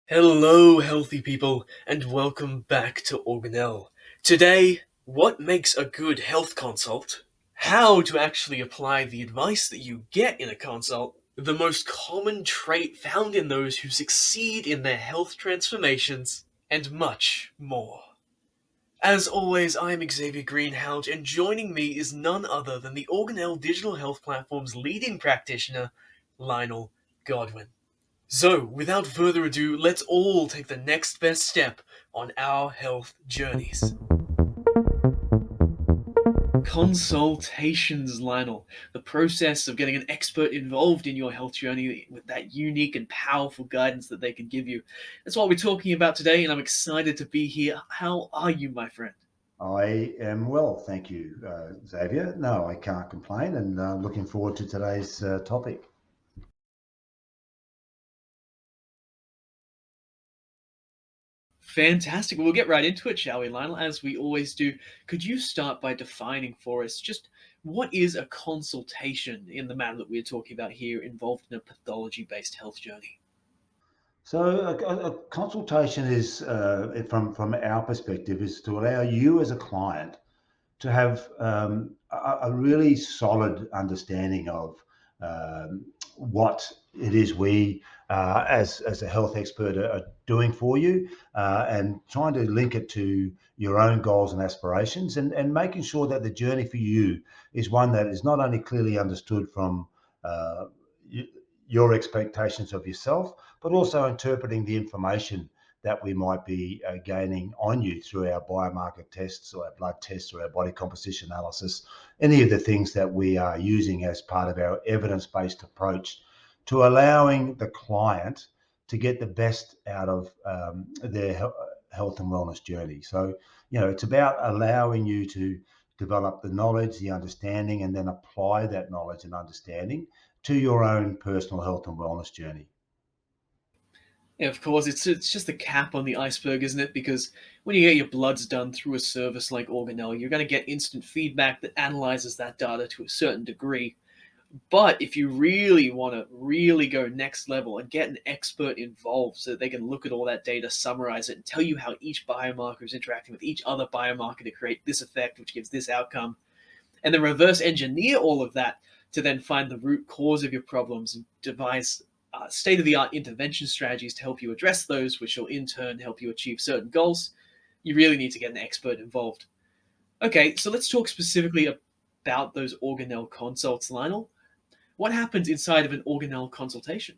Hello, healthy people, and welcome back to Organelle. Today, what makes a good health consult, how to actually apply the advice that you get in a consult, the most common trait found in those who succeed in their health transformations, and much more. As always, I am Xavier Greenhalgh, and joining me is none other than the Organelle digital health platform's leading practitioner, Lionel Godwin. So, without further ado, let's all take the next best step on our health journeys. Consultations, Lionel. The process of getting an expert involved in your health journey with that unique and powerful guidance that they can give you. That's what we're talking about today, and I'm excited to be here. How are you, my friend? I am well, thank you, Xavier. No, I can't complain, and looking forward to today's topic. Fantastic. Well, we'll get right into it, shall we, Lionel? As we always do, could you start by defining for us just what is a consultation in the manner that we're talking about here, involved in a pathology based health journey? So, a consultation is, from our perspective, is to allow you as a client to have a really solid understanding of what it is we, as a health expert, are doing for you, and trying to link it to your own goals and aspirations, and making sure that the journey for you is one that is not only clearly understood from uh, your expectations of yourself, but also interpreting the information that we might be gaining on you through our biomarker tests or our blood tests or our body composition analysis, any of the things that we are using as part of our evidence-based approach to allowing the client to get the best out of their health and wellness journey. So, it's about allowing you to develop the knowledge, the understanding, and then apply that knowledge and understanding to your own personal health and wellness journey. Yeah, of course, it's just the cap on the iceberg, isn't it? Because when you get your bloods done through a service like Organelle, you're going to get instant feedback that analyzes that data to a certain degree. But if you really want to really go next level and get an expert involved so that they can look at all that data, summarize it, and tell you how each biomarker is interacting with each other biomarker to create this effect, which gives this outcome, and then reverse engineer all of that to then find the root cause of your problems and devise state of the art intervention strategies to help you address those, which will in turn help you achieve certain goals, you really need to get an expert involved. Okay, so let's talk specifically about those organelle consults, Lionel. What happens inside of an organelle consultation?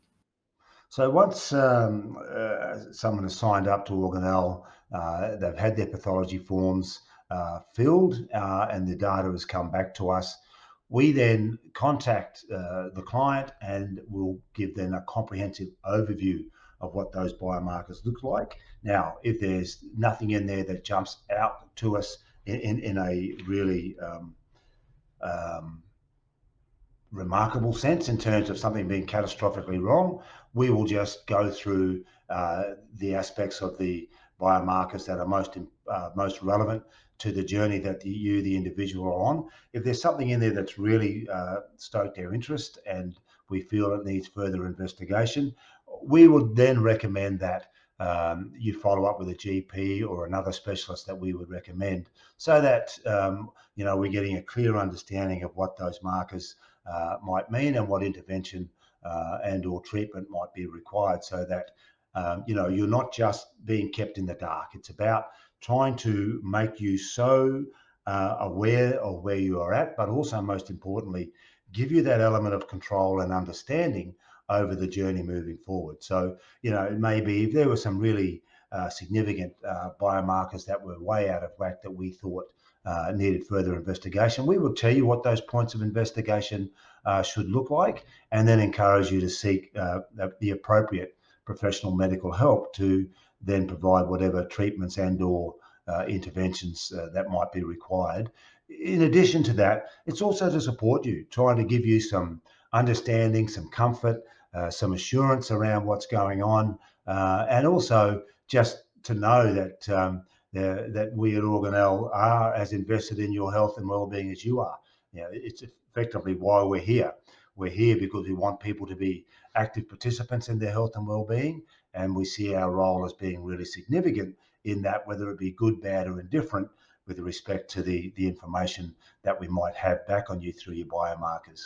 So once someone has signed up to Organelle, they've had their pathology forms filled, and the data has come back to us. We then contact the client and we'll give them a comprehensive overview of what those biomarkers look like. Now, if there's nothing in there that jumps out to us in a really um, remarkable sense in terms of something being catastrophically wrong, we will just go through the aspects of the biomarkers that are most relevant to the journey that the individual, are on. If there's something in there that's really stoked their interest and we feel it needs further investigation, we would then recommend that you follow up with a GP or another specialist that we would recommend, so that we're getting a clear understanding of what those markers might mean and what intervention and or treatment might be required, so that you're not just being kept in the dark. It's about trying to make you so aware of where you are at, but also most importantly, give you that element of control and understanding over the journey moving forward. So, maybe if there were some really significant biomarkers that were way out of whack that we thought needed further investigation, we will tell you what those points of investigation should look like, and then encourage you to seek the appropriate professional medical help to then provide whatever treatments and or interventions that might be required. In addition to that, it's also to support you, trying to give you some understanding, some comfort, some assurance around what's going on, and also just to know that that we at Organelle are as invested in your health and well-being as you are. It's effectively why we're here. We're here because we want people to be active participants in their health and well-being, and we see our role as being really significant in that, whether it be good, bad, or indifferent, with respect to the information that we might have back on you through your biomarkers.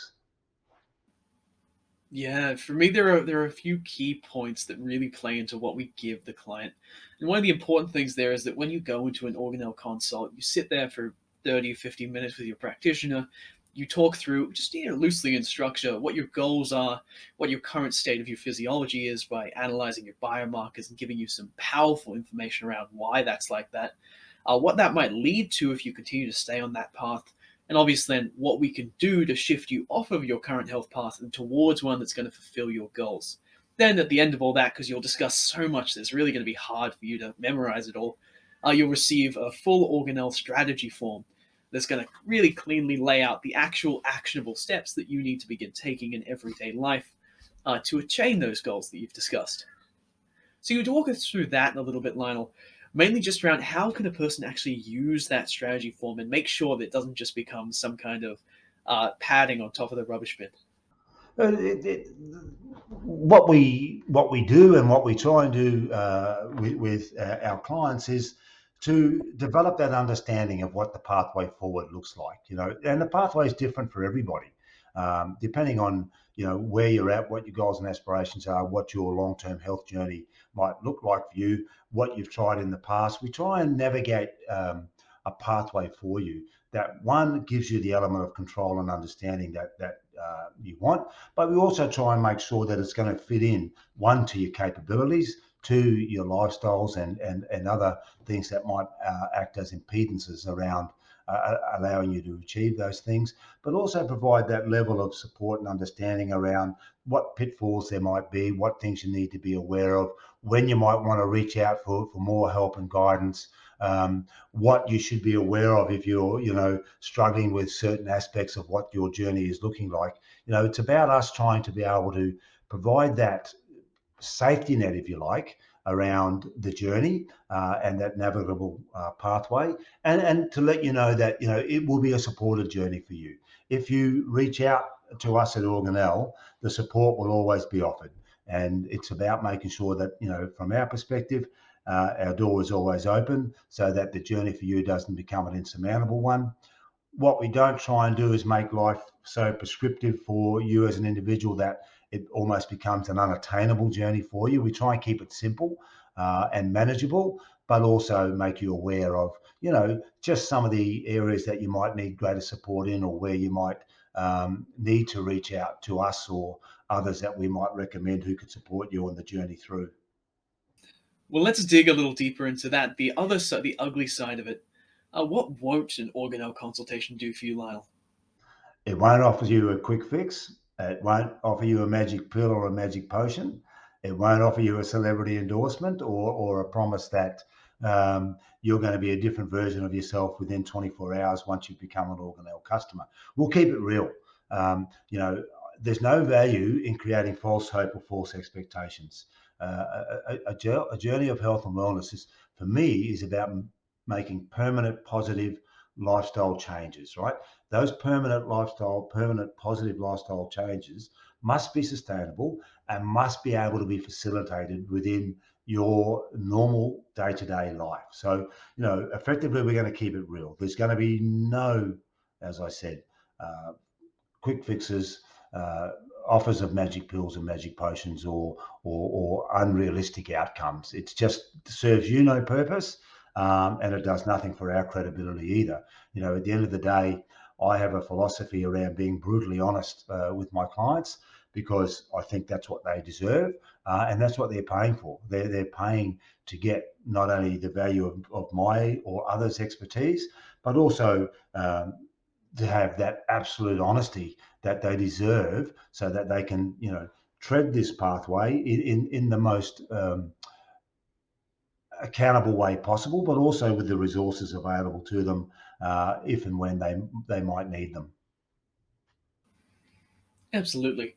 Yeah, for me, there are a few key points that really play into what we give the client. And one of the important things there is that when you go into an organelle consult, you sit there for 30, 50 minutes with your practitioner. You talk through, just loosely in structure, what your goals are, what your current state of your physiology is by analyzing your biomarkers and giving you some powerful information around why that's like that, what that might lead to if you continue to stay on that path, and obviously then what we can do to shift you off of your current health path and towards one that's going to fulfill your goals. Then at the end of all that, because you'll discuss so much that's really going to be hard for you to memorize it all, you'll receive a full organelle strategy form that's going to really cleanly lay out the actual actionable steps that you need to begin taking in everyday life to attain those goals that you've discussed. So you'd walk us through that in a little bit, Lionel, mainly just around how can a person actually use that strategy form and make sure that it doesn't just become some kind of padding on top of the rubbish bin. It, it, what we do and what we try and do with our clients is to develop that understanding of what the pathway forward looks like. And the pathway is different for everybody, depending on where you're at, what your goals and aspirations are, what your long-term health journey might look like for you, what you've tried in the past. We try and navigate a pathway for you that one gives you the element of control and understanding that you want, but we also try and make sure that it's going to fit in, one, to your capabilities, two, your lifestyles and other things that might act as impedances around allowing you to achieve those things, but also provide that level of support and understanding around what pitfalls there might be, what things you need to be aware of, when you might want to reach out for more help and guidance, what you should be aware of if you're, struggling with certain aspects of what your journey is looking like. It's about us trying to be able to provide that safety net, if you like, around the journey and that navigable pathway, and to let you know that it will be a supported journey for you. If you reach out to us at Organelle, the support will always be offered, and it's about making sure that from our perspective, our door is always open so that the journey for you doesn't become an insurmountable one. What we don't try and do is make life so prescriptive for you as an individual that it almost becomes an unattainable journey for you. We try and keep it simple and manageable, but also make you aware of, just some of the areas that you might need greater support in, or where you might need to reach out to us or others that we might recommend who could support you on the journey through. Well, let's dig a little deeper into that. The other side, the ugly side of it. What won't an organelle consultation do for you, Lyle? It won't offer you a quick fix. It won't offer you a magic pill or a magic potion. It won't offer you a celebrity endorsement or a promise that you're going to be a different version of yourself within 24 hours once you become an Organelle customer. We'll keep it real. Um, you know, there's no value in creating false hope or false expectations. A journey of health and wellness is, for me, is about making permanent, positive lifestyle changes, right? Those permanent positive lifestyle changes must be sustainable and must be able to be facilitated within your normal day-to-day life. So, effectively, we're going to keep it real. There's going to be no, as I said, uh, quick fixes, uh, offers of magic pills and magic potions, or unrealistic outcomes. It just serves you no purpose, and it does nothing for our credibility either. At the end of the day, I have a philosophy around being brutally honest with my clients, because I think that's what they deserve, and that's what they're paying for. They're paying to get not only the value of my or others' expertise, but also to have that absolute honesty that they deserve, so that they can, tread this pathway in the most accountable way possible, but also with the resources available to them if and when they might need them. Absolutely.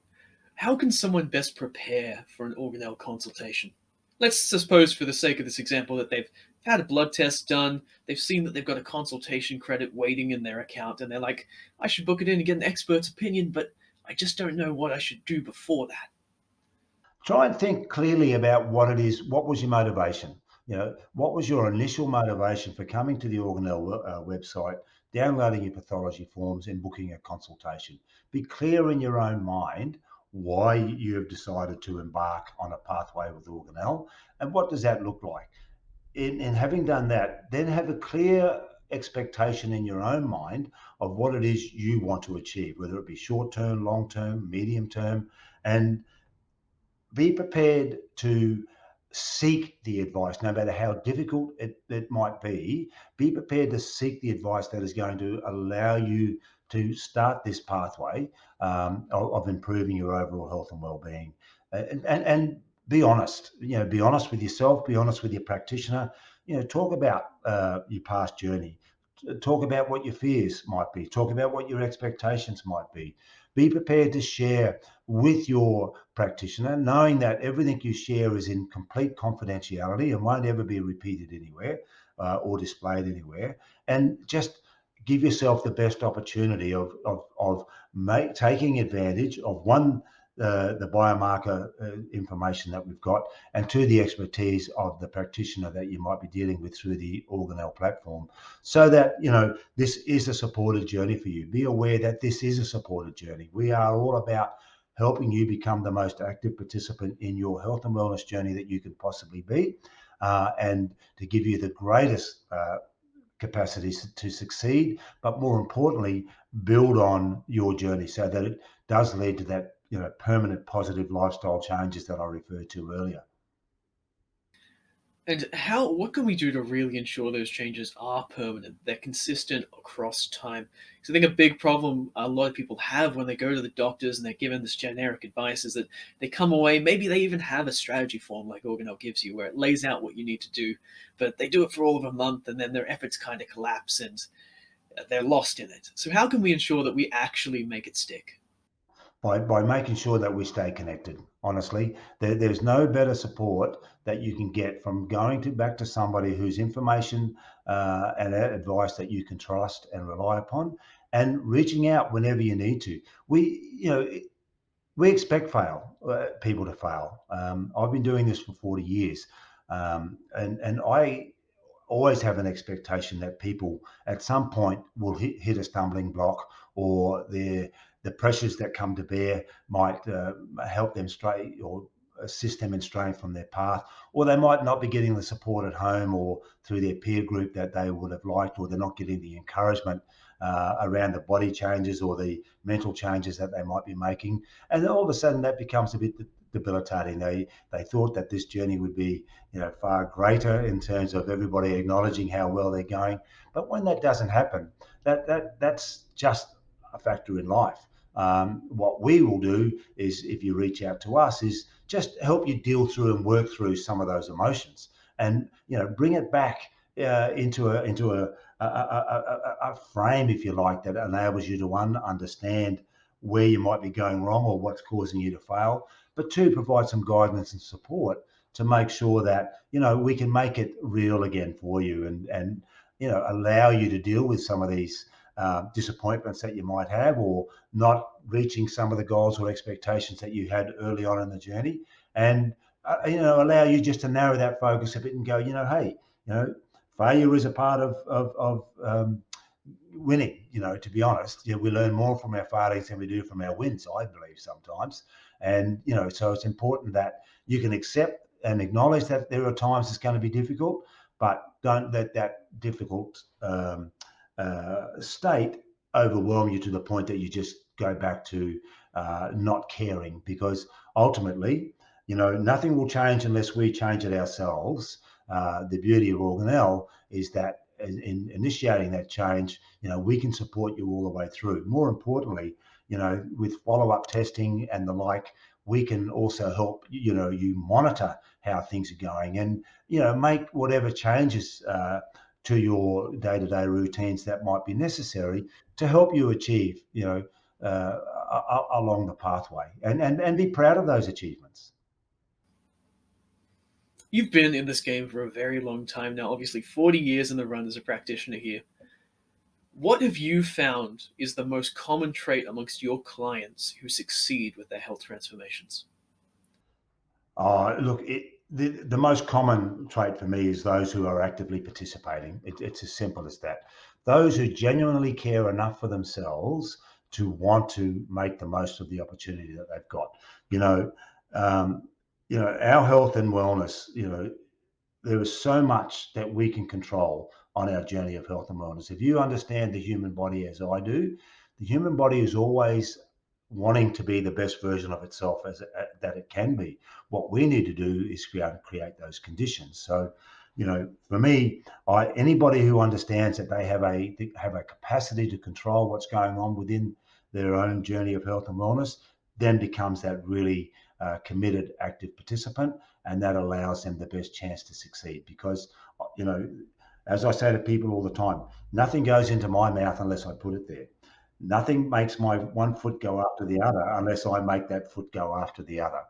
How can someone best prepare for an organelle consultation? Let's suppose, for the sake of this example, that they've had a blood test done, they've seen that they've got a consultation credit waiting in their account, and they're like, I should book it in and get an expert's opinion, but I just don't know what I should do before that. Try and think clearly about what it is. What was your motivation? What was your initial motivation for coming to the Organelle website, downloading your pathology forms, and booking a consultation? Be clear in your own mind why you have decided to embark on a pathway with Organelle, and what does that look like? In having done that, then have a clear expectation in your own mind of what it is you want to achieve, whether it be short term, long term, medium term, and be prepared to seek the advice, no matter how difficult it might be. Be prepared to seek the advice that is going to allow you to start this pathway of improving your overall health and well-being. And be honest. Be honest with yourself. Be honest with your practitioner. Talk about your past journey. Talk about what your fears might be. Talk about what your expectations might be. Be prepared to share with your practitioner, knowing that everything you share is in complete confidentiality and won't ever be repeated anywhere or displayed anywhere. And just give yourself the best opportunity of taking advantage of one, the biomarker information that we've got, and two, the expertise of the practitioner that you might be dealing with through the Organelle platform, so that this is a supported journey for you. Be aware that this is a supported journey. We are all about helping you become the most active participant in your health and wellness journey that you could possibly be, and to give you the greatest capacities to succeed, but more importantly, build on your journey so that it does lead to that permanent positive lifestyle changes that I referred to earlier. And what can we do to really ensure those changes are permanent, they're consistent across time? Because I think a big problem a lot of people have when they go to the doctors and they're given this generic advice is that they come away, maybe they even have a strategy form like Organelle gives you, where it lays out what you need to do, but they do it for all of a month and then their efforts kind of collapse and they're lost in it. So how can we ensure that we actually make it stick? By making sure that we stay connected. Honestly, there's no better support that you can get from going back to somebody whose information and advice that you can trust and rely upon, and reaching out whenever you need to. We expect people to fail. I've been doing this for 40 years, and I always have an expectation that people at some point will hit a stumbling block, or the pressures that come to bear might help them stray or assist them in straying from their path, or they might not be getting the support at home or through their peer group that they would have liked, or they're not getting the encouragement around the body changes or the mental changes that they might be making, and then all of a sudden that becomes a bit debilitating. They thought that this journey would be far greater in terms of everybody acknowledging how well they're going, but when that doesn't happen, that's just a factor in life. What we will do is, if you reach out to us, is just help you deal through and work through some of those emotions, and bring it back into a frame, if you like, that enables you to, one, understand where you might be going wrong or what's causing you to fail, but two, provide some guidance and support to make sure that we can make it real again for you, and allow you to deal with some of these disappointments that you might have, or not reaching some of the goals or expectations that you had early on in the journey, and allow you just to narrow that focus a bit and go, hey, failure is a part of winning. To be honest, we learn more from our failures than we do from our wins, I believe, sometimes. And so it's important that you can accept and acknowledge that there are times it's going to be difficult, but don't let that difficult state overwhelm you to the point that you just go back to not caring, because ultimately, nothing will change unless we change it ourselves. The beauty of Organelle is that in initiating that change, we can support you all the way through. More importantly, with follow-up testing and the like, we can also help you monitor how things are going, and make whatever changes to your day-to-day routines that might be necessary to help you achieve along the pathway, and be proud of those achievements. You've been in this game for a very long time now, obviously 40 years in the run as a practitioner here. What have you found is the most common trait amongst your clients who succeed with their health transformations? Look, the most common trait for me is those who are actively participating. It's as simple as that. Those who genuinely care enough for themselves to want to make the most of the opportunity that they've got. You know, um, our health and wellness. There is so much that we can control on our journey of health and wellness. If you understand the human body as I do, the human body is always wanting to be the best version of itself that it can be. What we need to do is create those conditions. So, for me, anybody who understands that they have a capacity to control what's going on within their own journey of health and wellness, then becomes that really committed, active participant, and that allows them the best chance to succeed. Because, you know, as I say to people all the time, nothing goes into my mouth unless I put it there. Nothing makes my one foot go after the other unless I make that foot go after the other.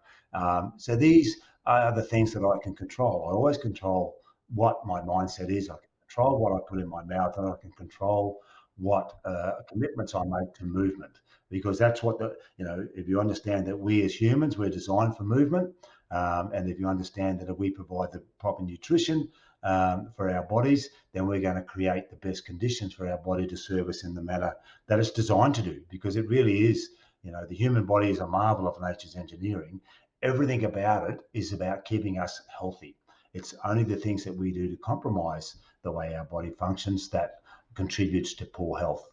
So these are the things that I can control. I always control what my mindset is. I can control what I put in my mouth, and I can control what commitments I make to movement, because that's what if you understand that we as humans, we're designed for movement, and if you understand that if we provide the proper nutrition for our bodies, then we're going to create the best conditions for our body to serve us in the manner that it's designed to do, because it really is. The human body is a marvel of nature's engineering. Everything about it is about keeping us healthy. It's only the things that we do to compromise the way our body functions that contributes to poor health.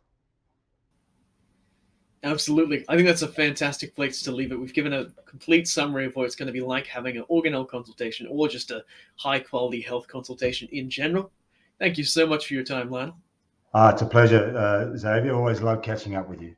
Absolutely. I think that's a fantastic place to leave it. We've given a complete summary of what it's going to be like having an organelle consultation or just a high quality health consultation in general. Thank you so much for your time, Lionel. It's a pleasure, Xavier. Always love catching up with you.